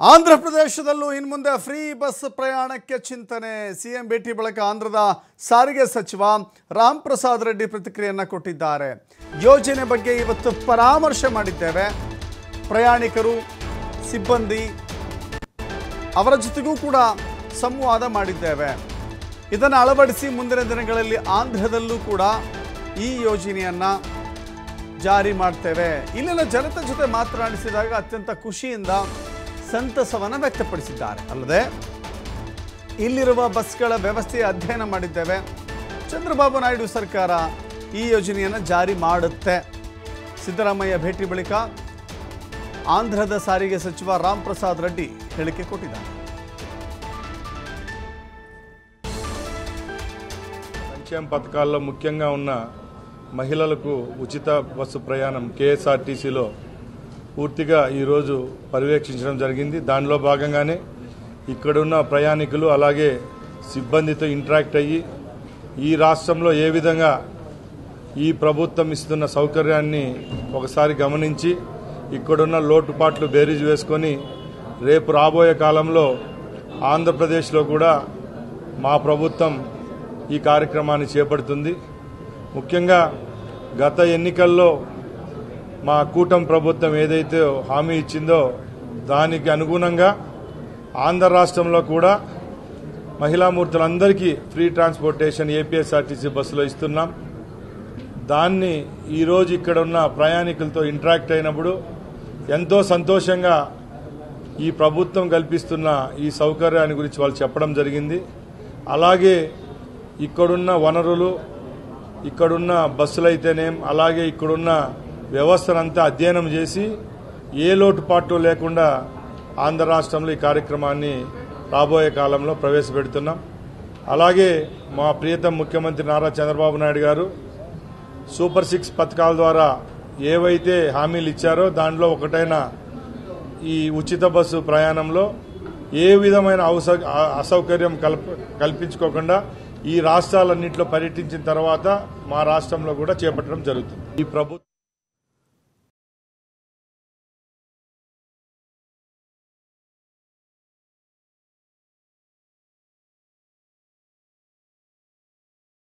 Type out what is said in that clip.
ಆಂಧ್ರಪ್ರದೇಶದಲ್ಲೂ ಇನ್ಮುಂದೆ free bus ಪ್ರಯಾಣಕ್ಕೆ ಚಿಂತನೆ ಸಿಎಂ ಭೇಟಿ ಬಳಿಕ ಆಂಧ್ರದ ಸಾರಿಗೆ ಸಚಿವ ರಾಮ್ ಪ್ರಸಾದ್ ರೆಡ್ಡಿ ಪ್ರತಿಕ್ರಿಯೆಯನ್ನು ಕೊಟ್ಟಿದ್ದಾರೆ. ಯೋಜನೆ ಬಗ್ಗೆ ಇವತ್ತು ಪರಾಮರ್ಶೆ ಮಾಡಿದ್ದೇವೆ. ಪ್ರಯಾಣಿಕರು ಸಿಬ್ಬಂದಿ ಅವರ ಜೊತೆಗೂ ಕೂಡ ಸಂವಾದ ಮಾಡಿದ್ದೇವೆ. ಇದನ್ನು ಅಳವಡಿಸಿ ಮುಂದಿನ ದಿನಗಳಲ್ಲಿ ಆಂಧ್ರದಲ್ಲೂ ಕೂಡ ಈ ಯೋಜನೆಯನ್ನು ಜಾರಿ ಮಾಡ್ತೇವೆ. ಇಲ್ಲಿನ ಜನತೆ ಜೊತೆ ಮಾತನಾಡಿಸಿದಾಗ ಅತ್ಯಂತ ಖುಷಿಯಿಂದ ಸಂತಸವನ್ನು ವ್ಯಕ್ತಪಡಿಸಿದ್ದಾರೆ. ಅಲ್ಲದೆ ಇಲ್ಲಿರುವ ಬಸ್ಗಳ ವ್ಯವಸ್ಥೆ ಅಧ್ಯಯನ ಮಾಡಿದ್ದೇವೆ. ಚಂದ್ರಬಾಬು ನಾಯ್ಡು ಸರ್ಕಾರ ಈ ಯೋಜನೆಯನ್ನು ಜಾರಿ ಮಾಡುತ್ತೆ. ಸಿದ್ದರಾಮಯ್ಯ ಭೇಟಿ ಬಳಿಕ ಆಂಧ್ರದ ಸಾರಿಗೆ ಸಚಿವ ರಾಮ್ ಪ್ರಸಾದ್ ರೆಡ್ಡಿ ಹೇಳಿಕೆ ಕೊಟ್ಟಿದ್ದಾರೆ. సంక్షేమ పథకాల్లో ముఖ్యంగా ఉన్న మహిళలకు ఉచిత బస్సు ప్రయాణం కేఎస్ఆర్టీసీలో పూర్తిగా ఈరోజు పర్యవేక్షించడం జరిగింది. దానిలో భాగంగానే ఇక్కడున్న ప్రయాణికులు అలాగే సిబ్బందితో ఇంటరాక్ట్ అయ్యి ఈ రాష్ట్రంలో ఏ విధంగా ఈ ప్రభుత్వం ఇస్తున్న సౌకర్యాన్ని ఒకసారి గమనించి ఇక్కడున్న లోటుపాట్లు బేరీజు వేసుకొని రేపు రాబోయే కాలంలో ఆంధ్రప్రదేశ్లో కూడా మా ప్రభుత్వం ఈ కార్యక్రమాన్ని చేపడుతుంది. ముఖ్యంగా గత ఎన్నికల్లో మా కూటమి ప్రభుత్వం ఏదైతే హామీ ఇచ్చిందో దానికి అనుగుణంగా ఆంధ్ర రాష్ట్రంలో కూడా మహిళామూర్తులందరికీ ఫ్రీ ట్రాన్స్పోర్టేషన్ ఏపీఎస్ఆర్టీసీ బస్సులో ఇస్తున్నాం. దాన్ని ఈరోజు ఇక్కడ ఉన్న ప్రయాణికులతో ఇంటరాక్ట్ అయినప్పుడు ఎంతో సంతోషంగా ఈ ప్రభుత్వం కల్పిస్తున్న ఈ సౌకర్యాన్ని గురించి వాళ్ళు చెప్పడం జరిగింది. అలాగే ఇక్కడున్న వనరులు, ఇక్కడున్న బస్సులైతేనేం, అలాగే ఇక్కడున్న వ్యవస్థనంతా అధ్యయనం చేసి ఏ లోటుపాటు లేకుండా ఆంధ్ర రాష్ట్రంలో ఈ కార్యక్రమాన్ని రాబోయే కాలంలో ప్రవేశపెడుతున్నాం. అలాగే మా ప్రియతమ ముఖ్యమంత్రి నారా చంద్రబాబు నాయుడు గారు సూపర్ 6 పథకాల ద్వారా ఏవైతే హామీలు ఇచ్చారో దానిలో ఒకటైన ఈ ఉచిత బస్సు ప్రయాణంలో ఏ విధమైన అసౌకర్యం కల్పించుకోకుండా ఈ రాష్ట్రాలన్నింటిలో పర్యటించిన తర్వాత మా రాష్ట్రంలో కూడా చేపట్టడం జరుగుతుంది. ఈ ప్రభుత్వం